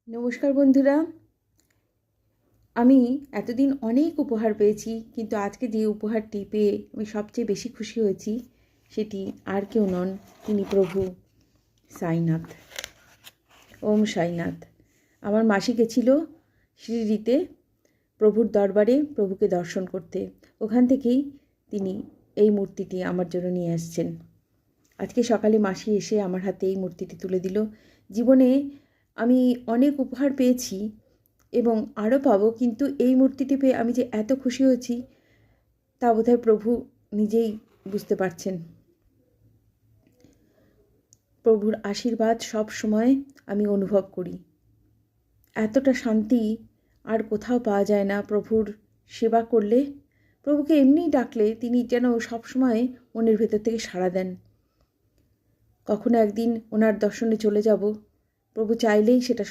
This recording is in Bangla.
নমস্কার বন্ধুরা, আমি এতদিন অনেক উপহার পেয়েছি, কিন্তু আজকে যে উপহারটি পেয়ে আমি সবচেয়ে বেশি খুশি হয়েছি সেটি আর কেউ নন, তিনি প্রভু সাইনাথ। ওম সাইনাথ। আমার মাসি গেছিল শিরিডিতে প্রভুর দরবারে প্রভুকে দর্শন করতে। ওখান থেকেই তিনি এই মূর্তিটি আমার জন্য নিয়ে আসছেন। আজকে সকালে মাসি এসে আমার হাতে এই মূর্তিটি তুলে দিল। জীবনে আমি অনেক উপহার পেয়েছি এবং আরও পাবো, কিন্তু এই মূর্তিটি পেয়ে আমি যে এত খুশি হয়েছি তা বোধহয় প্রভু নিজেই বুঝতে পারছেন। প্রভুর আশীর্বাদ সব সময় আমি অনুভব করি। এতটা শান্তি আর কোথাও পাওয়া যায় না। প্রভুর সেবা করলে, প্রভুকে এমনিই ডাকলে তিনি যেন সব সময় মনের ভেতর থেকে সাড়া দেন। কখনো একদিন ওনার দর্শনে চলে যাব, প্রভু চাইলেই সেটা